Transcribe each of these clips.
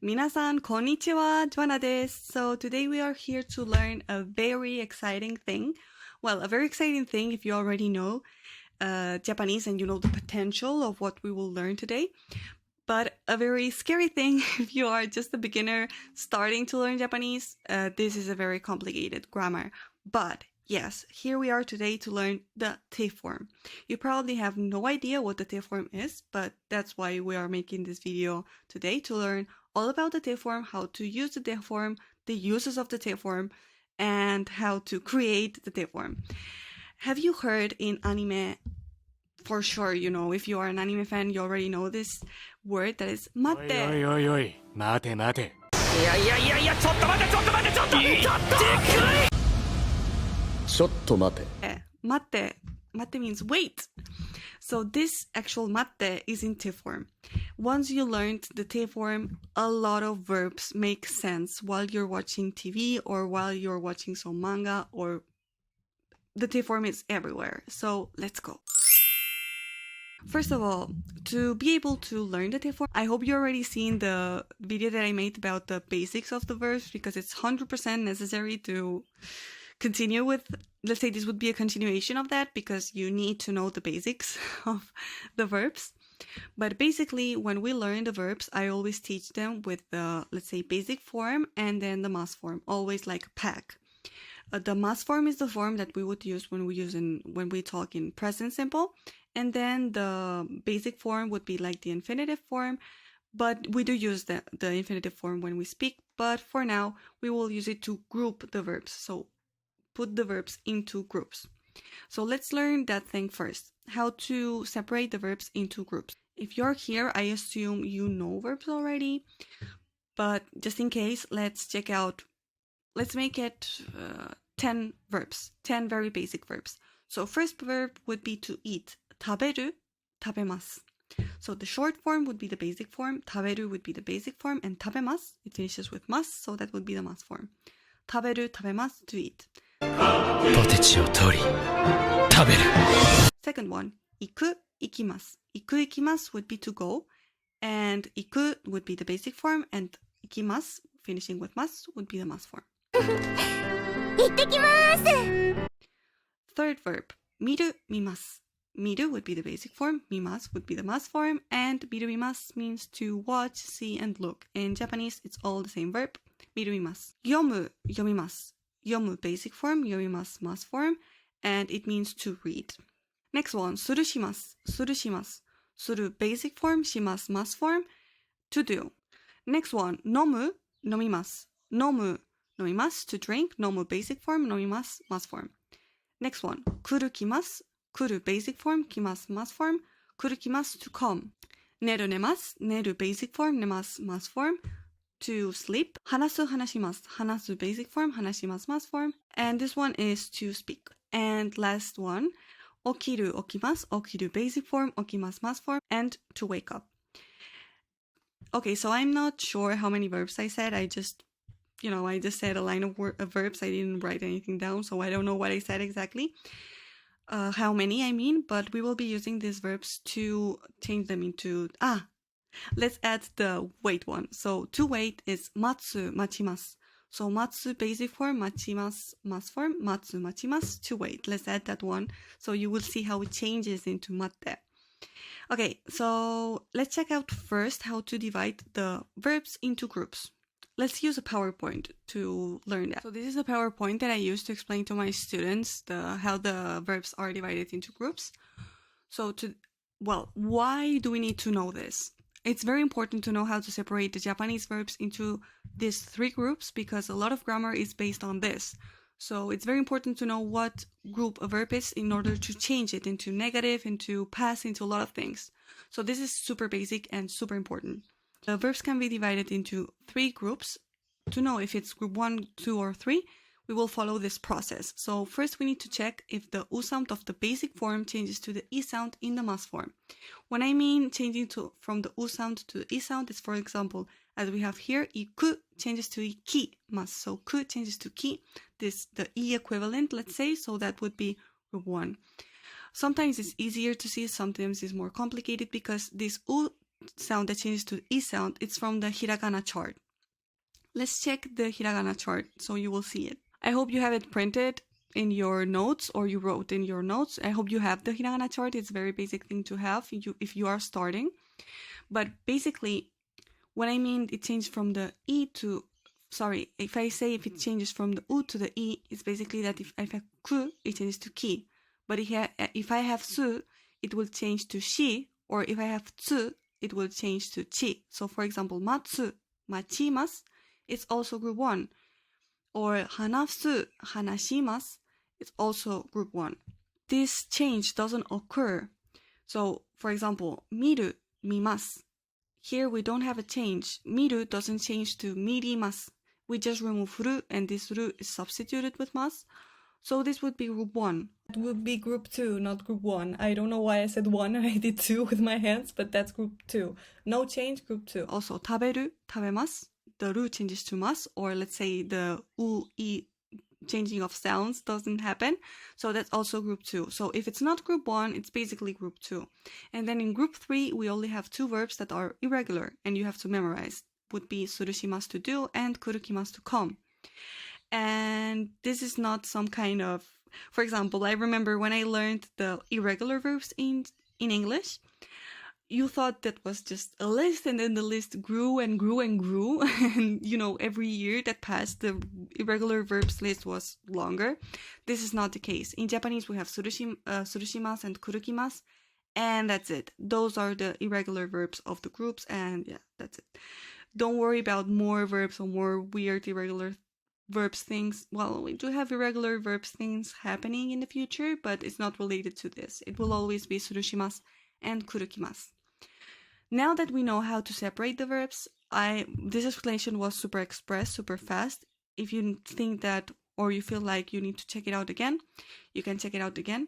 皆さん、こんにちは。Joanna です。So today we are here to learn a very exciting thing. Well, a very exciting thing if you already know Japanese and you know the potential of what we will learn today. But a very scary thing if you are just a beginner starting to learn Japanese. This is a very complicated grammar. But yes, here we are today to learn the T form. You probably have no idea what the T form is, but that's why we are making this video today to learn all about the T form, how to use the T form, the uses of the T form, and how to create the T form. Have you heard in anime? For sure, you know, if you are an anime fan, you already know this word that is mate. おいおいおい、待て待て。いやいやいやいや、ちょっと待てちょっと待てちょっと待ってくれ。ちょっと待て。Mate. Mate means wait. So this actual mate is in T form. Once you learned the T form, a lot of verbs make sense while you're watching TV or while you're watching some manga, or the T form is everywhere. So let's go. First of all, to be able to learn the T form, I hope you already seen the video that I made about the basics of the verbs, because it's 100% necessary to continue with. Let's say this would be a continuation of that, because you need to know the basics of the verbs. But basically, when we learn the verbs, I always teach them with the, let's say, basic form and then the must form, always like a pack. The must form is the form that we would use when we talk in present simple, and then the basic form would be like the infinitive form, but we do use the infinitive form when we speak, but for now we will use it to group the verbs, so put the verbs into groups. So let's learn that thing first, how to separate the verbs into groups. If you're here, I assume you know verbs already, but just in case, let's make it 10 verbs, 10 very basic verbs. So first verb would be to eat. 食べる, 食べます. So the short form would be the basic form, 食べる would be the basic form, and 食べます, it finishes with must, so that would be the must form. 食べる, 食べます, to eat. ポテチを取り、食べる。 Second one, 行く, 行きます. 行く, 行きます would be to go, and 行く would be the basic form, and 行きます, finishing with must, would be the must form. 行ってきます。 Third verb, 見る, 見ます. 見る would be the basic form, 見ます would be the must form, and 見る見ます means to watch, see, and look. In Japanese, it's all the same verb, 見る見ます. 読む, 読みます. 読む basic form, 読みます must form, and it means to read. Next one, するします, するします. する basic form, します must form, to do. Next one, 飲む, 飲みます. 飲む, 飲みます to drink, 飲む basic form, 飲みます must form. Next one, 来る来ます. 来る basic form, 来ます must form, 来る来ます to come. 寝る寝ます, 寝る basic form, 寝ます must form, to sleep. 話す話します, 話す basic form, 話します must form, and this one is to speak. And last one, 起きる起きます, 起きる basic form, 起きます must form, and to wake up. Okay, so I'm not sure how many verbs I said. I just said a line of verbs. I didn't write anything down, so I don't know what I said exactly. How many, I mean, but we will be using these verbs to change them into... let's add the wait one. So to wait is 待つ, 待ちます. So 待つ basic form, 待ちます must form, 待つ, 待ちます to wait. Let's add that one so you will see how it changes into 待って. Okay, so let's check out first how to divide the verbs into groups. Let's use a PowerPoint to learn that. So this is a PowerPoint that I use to explain to my students how the verbs are divided into groups. So why do we need to know this? It's very important to know how to separate the Japanese verbs into these three groups, because a lot of grammar is based on this. So it's very important to know what group a verb is in order to change it into negative, into past, into a lot of things. So this is super basic and super important. The verbs can be divided into three groups. To know if it's group 1, 2, or 3, we will follow this process. So first we need to check if the U sound of the basic form changes to the E sound in the must form. When I mean changing from the U sound to the E sound, is for example, as we have here, iku changes to ikimasu. So ku changes to ki, the E equivalent, let's say, so that would be group 1. Sometimes it's easier to see, sometimes it's more complicated, because this U sound that changes to E sound, it's from the hiragana chart. Let's check the hiragana chart so you will see it. I hope you have it printed in your notes or you wrote in your notes. I hope you have the hiragana chart. It's a very basic thing to have if you are starting. But basically, when I mean it changed from the E to, sorry, if I say if it changes from the U to the E, it's basically that if I have ku, it changes to ki. But if I have su, it will change to shi, or if I have tsu, it will change to chi. So for example, matsu, machimasu, it's also group 1. Or hanasu, hanashimasu, it's also group 1. This change doesn't occur. So for example, miru, mimasu. Here we don't have a change. Miru doesn't change to mirimasu. We just remove ru, and this ru is substituted with mas. So this would be group 1. It would be group 2, not group 1. I don't know why I said 1 and I did 2 with my hands, but that's group 2. No change, group 2. Also, taberu, tabemasu. The ru changes to mas, or let's say the u, i changing of sounds doesn't happen. So that's also group 2. So if it's not group 1, it's basically group 2. And then in group 3, we only have 2 verbs that are irregular and you have to memorize. Would be surushimasu to do and kurukimasu to come. And this is not some kind of, for example, I remember when I learned the irregular verbs in English, you thought that was just a list, and then the list grew and grew and grew. And, every year that passed, the irregular verbs list was longer. This is not the case. In Japanese, we have surushimasu and kurukimasu, and that's it. Those are the irregular verbs of the groups, and yeah, that's it. Don't worry about more verbs or more weird irregular verbs things. Well, we do have irregular verbs things happening in the future, but it's not related to this. It will always be surushimasu and kurukimasu. Now that we know how to separate the verbs, this explanation was super express, super fast. If you think that, or you feel like you need to check it out again, you can check it out again.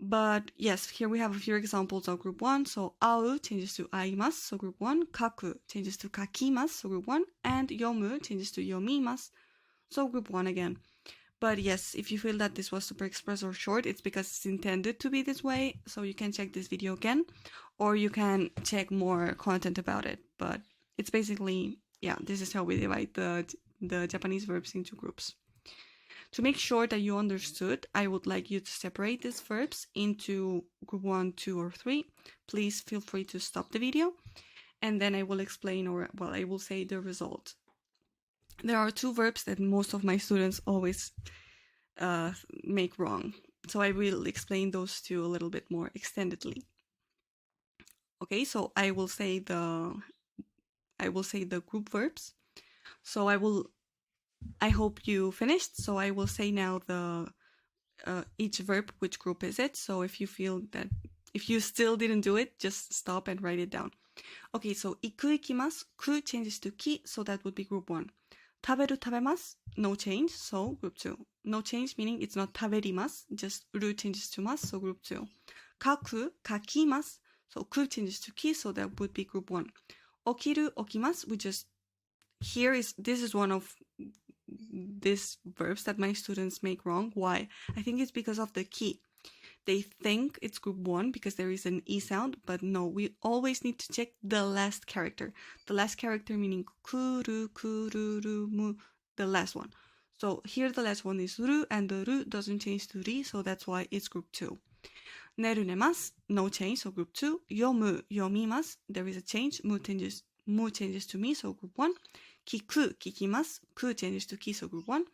But yes, here we have a few examples of group 1. So, au changes to aimasu, so group 1. Kaku changes to kakimasu, so group 1. And yomu changes to yomimasu, so group 1 again. But yes, if you feel that this was super express or short, it's because it's intended to be this way. So you can check this video again, or you can check more content about it. But it's basically, yeah, this is how we divide the Japanese verbs into groups. To make sure that you understood, I would like you to separate these verbs into group 1, 2, or 3. Please feel free to stop the video, and then I will explain, I will say the result. There are 2 verbs that most of my students always make wrong. So I will explain those 2 a little bit more extendedly. Okay, so I will say the group verbs. So I hope you finished. So I will say now each verb, which group is it. So if you feel that, if you still didn't do it, just stop and write it down. Okay, so iku ikimasu, ku changes to ki, so that would be group 1. Taberu tabemasu, no change, so group 2. No change meaning it's not taberimasu, just ru changes to mas, so group 2. Kaku, kakimasu, so ku changes to ki, so that would be group 1. Okiru, okimasu, this is one of these verbs that my students make wrong. Why? I think it's because of the ki. They think it's group 1 because there is an E sound, but no, we always need to check the last character. The last character meaning kuru, kururu, mu, the last one. So here the last one is ru, and the ru doesn't change to ri, so that's why it's group 2. Neru nemasu, no change, so group 2. Yomu, yomimasu, there is a change, mu changes to mi, so group 1. Kiku, kikimasu, ku changes to ki, so group 1.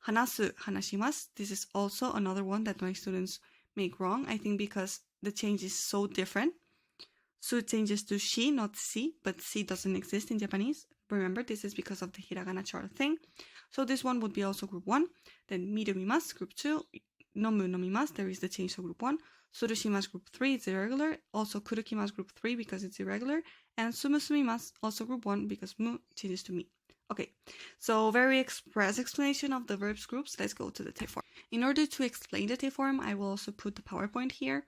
Hanasu, hanashimasu, this is also another one that my students make wrong, I think because the change is so different. Su changes to shi, not si, but si doesn't exist in Japanese. Remember, this is because of the hiragana chart thing. So this one would be also group 1. Then miru mimasu, group 2. Nomu nomimasu, there is the change, so group 1. Surushimasu, group 3, it's irregular. Also kurukimasu, group 3, because it's irregular. And sumu sumimasu, also group 1, because mu changes to mi. Okay, so very express explanation of the verbs groups. Let's go to the te form. In order to explain the te form, I will also put the PowerPoint here,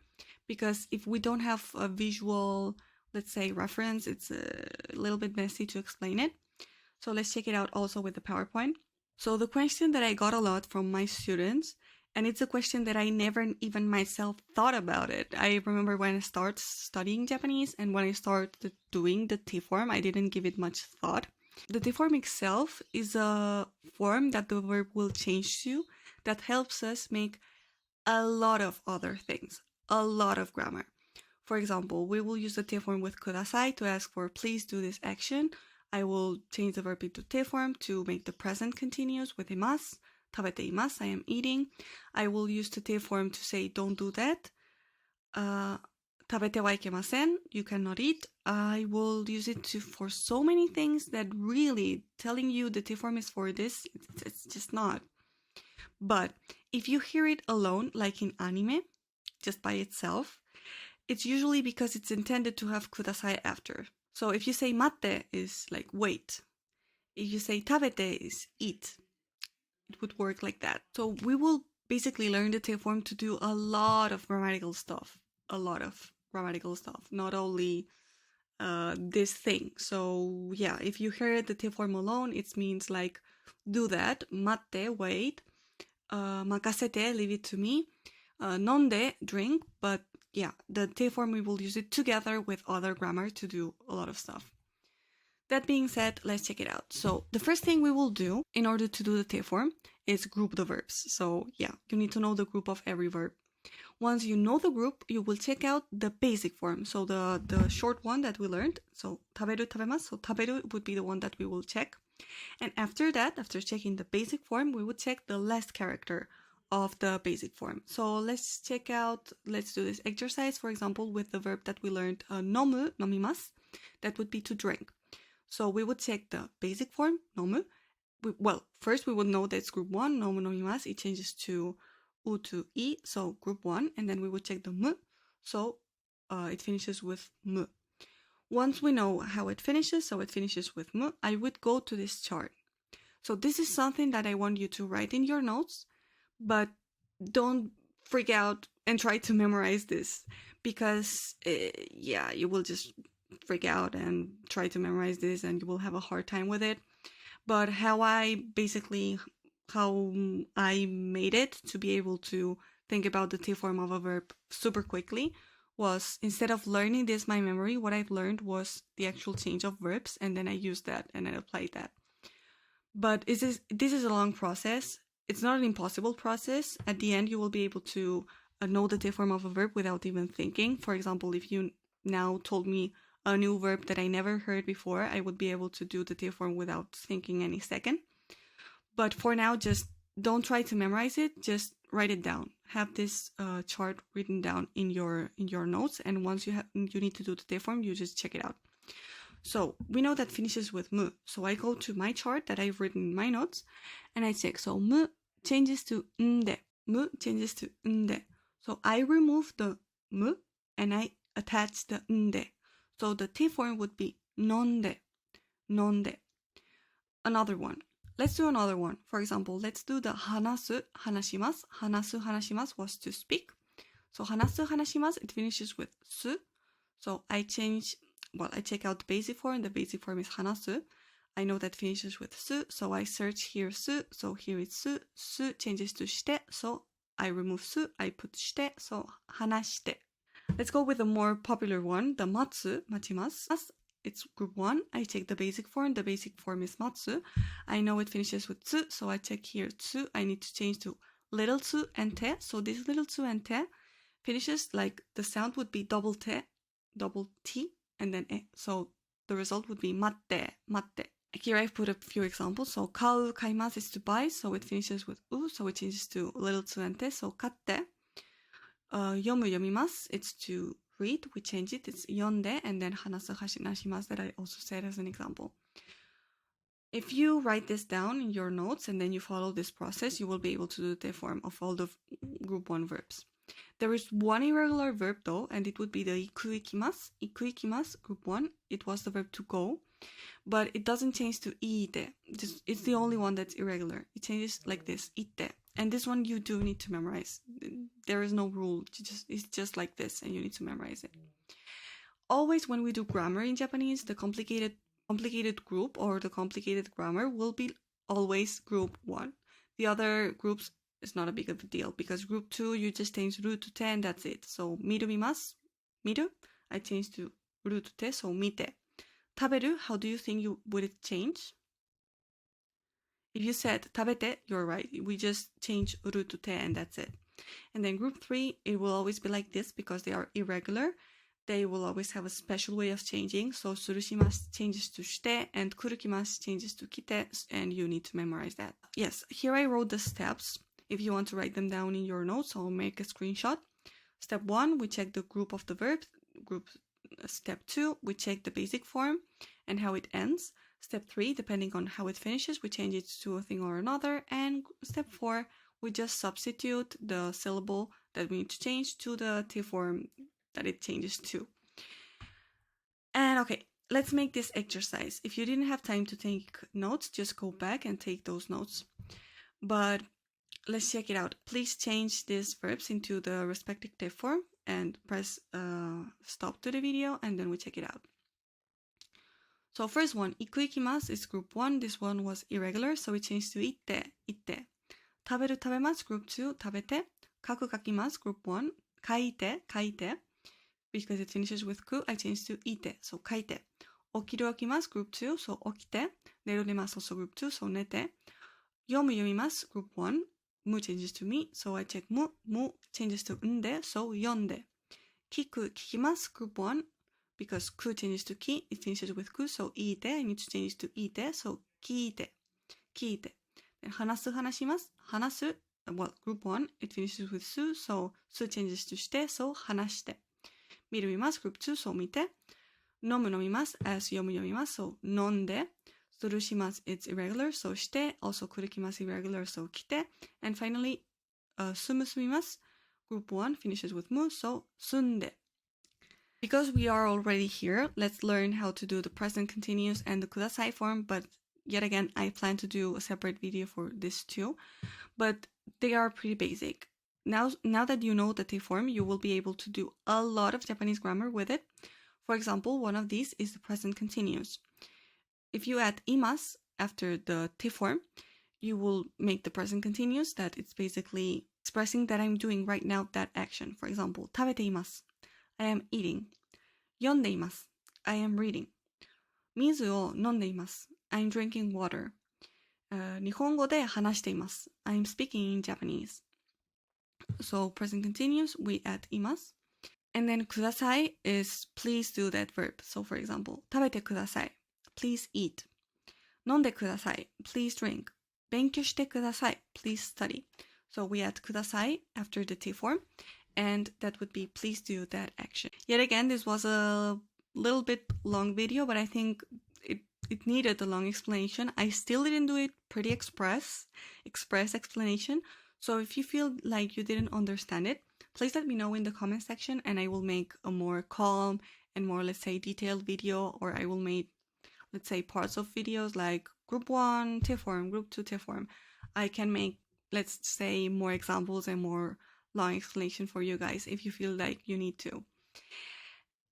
because if we don't have a visual, let's say, reference, it's a little bit messy to explain it. So let's check it out also with the PowerPoint. So the question that I got a lot from my students And it's a question that I never even myself thought about it. I remember when I started studying Japanese and when I started doing the T form, I didn't give it much thought. The T form itself is a form that the verb will change to that helps us make a lot of other things, a lot of grammar. For example, we will use the T form with kudasai to ask for please do this action. I will change the verb into T form to make the present continuous with imasu. 食べています. I am eating. I will use the T form to say don't do that. 食べてはいけません. You cannot eat. I will use it for so many things that really telling you the T form is for this, it's just not. But if you hear it alone, like in anime, just by itself, it's usually because it's intended to have kudasai after. So if you say mate is like wait. If you say 食べて is eat. It would work like that. So we will basically learn the T form to do a lot of grammatical stuff. Not only this thing. So yeah, if you hear the T form alone, it means like do that, mate, wait, makasete, leave it to me, nonde, drink. But yeah, the T form, we will use it together with other grammar to do a lot of stuff. That being said, let's check it out. So the first thing we will do in order to do the T form is group the verbs. So yeah, you need to know the group of every verb. Once you know the group, you will check out the basic form. So the short one that we learned. So 食べる, 食べます. So 食べる would be the one that we will check. And after that, after checking the basic form, we would check the last character of the basic form. So let's do this exercise, for example, with the verb that we learned, 飲む, 飲みます. That would be to drink. So we would check the basic form, 飲む. First we would know that it's group 1, 飲む, 飲みます. It changes to u to i, so group 1. And then we would check the mu, so it finishes with mu. Once we know how it finishes, so it finishes with mu, I would go to this chart. So this is something that I want you to write in your notes, but don't freak out and try to memorize this, because you will just freak out and try to memorize this and you will have a hard time with it. But how I made it to be able to think about the T form of a verb super quickly was, instead of learning this by memory, what I've learned was the actual change of verbs, and then I used that and I applied that. But this is a long process. It's not an impossible process. At the end, you will be able to know the T form of a verb without even thinking. For example, if you now told me a new verb that I never heard before, I would be able to do the T form without thinking any second. But for now, just don't try to memorize it. Just write it down. Have this chart written down in your notes. And once you need to do the T form, you just check it out. So we know that finishes with mu. So I go to my chart that I've written in my notes and I check. So mu changes to nde. Mu changes to nde. So I remove the mu and I attach the nde. So the T form would be nonde. Nonde. Another one. Let's do another one. For example, let's do the hanasu, hanashimasu. Hanasu, hanashimasu was to speak. So hanasu, hanashimasu, it finishes with su. So I check out the basic form. The basic form is hanasu. I know that finishes with su, so I search here su. So here it's su. Su changes to shite, so I remove su. I put shite, so hanashite. Let's go with a more popular one, the matsu, machimasu. It's group 1. I check the basic form. The basic form is matsu. I know it finishes with tsu, so I check here tsu. I need to change to little tsu and te. So this little tsu and te finishes like the sound would be double te, double t, and then e. So the result would be matte, matte. Here I've put a few examples. So kau, kaimasu is to buy, so it finishes with u, so it changes to little tsu and te, so katte. Yomu, yomimasu, it's to read, we change it, it's yonde, and then hanasu, hanashimasu that I also said as an example. If you write this down in your notes and then you follow this process, you will be able to do the form of all the group 1 verbs. There is one irregular verb though, and it would be the iku ikimasu. Iku ikimasu, group 1, it was the verb to go, but it doesn't change to iite. It's the only one that's irregular. It changes like this, ite. And this one you do need to memorize. There is no rule. It's just like this, and you need to memorize it. Always when we do grammar in Japanese, the complicated group or the complicated grammar will be always group 1. The other groups, it's not a big of a deal because group 2, you just change る to て and that's it. So, 見る見ます。見る I changed to る to て so 見て。食べる how do you think you would it change? If you said 食べて you're right. We just change る to て and that's it. And then group 3, it will always be like this because they are irregular. They will always have a special way of changing. So するします changes to して and 来るきます changes to 来て and you need to memorize that. Yes, here I wrote the steps. If you want to write them down in your notes, I'll make a screenshot. Step 1, we check the group of the verbs. Step 2, we check the basic form and how it ends. Step 3, depending on how it finishes, we change it to a thing or another. And step 4, we just substitute the syllable that we need to change to the T form that it changes to. And okay, let's make this exercise. If you didn't have time to take notes, just go back and take those notes. But let's check it out. Please change these verbs into the respective T form and press stop to the video and then we check it out. So first one, 行く行きます is group 1. This one was irregular, so we changed to 行って行って。食べる食べます group 2. 食べて。書く書きます group 1. 書いて書いて。Because it finishes with く I changed to いて so 書いて。起きる起きます group 2. So 起きて。寝る寝ます also group 2. So 寝て。読む読みます group 1. む changes to me. So I check む changes to んで so 読んで。聞く聞きます group 1. Because く changes to き it finishes with く so いて I need to change to いて so 聞いて聞いて。話す話します話す well group 1 it finishes with す so す changes to して so 話して。見る見ます group 2 so 見て。飲む飲みます as 読む読みます so 飲んで。するします it's irregular so して also 来るきます irregular so 来て。And finally 住む住みます group 1 finishes with む so 住んで。Because we are already here, let's learn how to do the present continuous and the kudasai form, but yet again, I plan to do a separate video for this too, but they are pretty basic. Now that you know the T form, you will be able to do a lot of Japanese grammar with it. For example, one of these is the present continuous. If you add imas after the T form, you will make the present continuous that it's basically expressing that I'm doing right now that action. For example, 食べています I am eating. 読んでいます I am reading. 水を飲んでいます I'm drinking water. 日本語で話しています I'm speaking in Japanese. So present continuous, we add います And then ください is please do that verb. So for example, 食べてください Please eat. 飲んでください Please drink. 勉強してください Please study. So we add ください after the T form. And that would be please do that action. Yet again, this was a little bit long video, but I think it needed a long explanation. I still didn't do it pretty express explanation. So if you feel like you didn't understand it, please let me know in the comment section and I will make a more calm and more, let's say, detailed video, or I will make, let's say, parts of videos like group 1 T form, group 2 T form. I can make, let's say, more examples and more long explanation for you guys if you feel like you need to.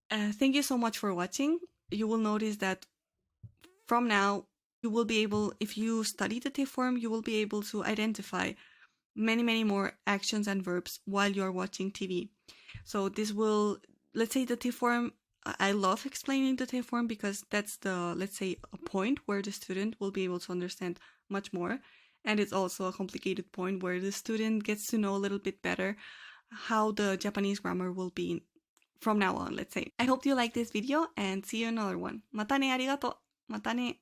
Thank you so much for watching. You will notice that from now, you will be able, if you study the T form, you will be able to identify many more actions and verbs while you're watching TV. So this will, let's say the T form, I love explaining the T form because that's the, let's say, a point where the student will be able to understand much more. And it's also a complicated point where the student gets to know a little bit better how the Japanese grammar will be from now on, let's say. I hope you like this video and see you in another one. またね、ありがとう。またね。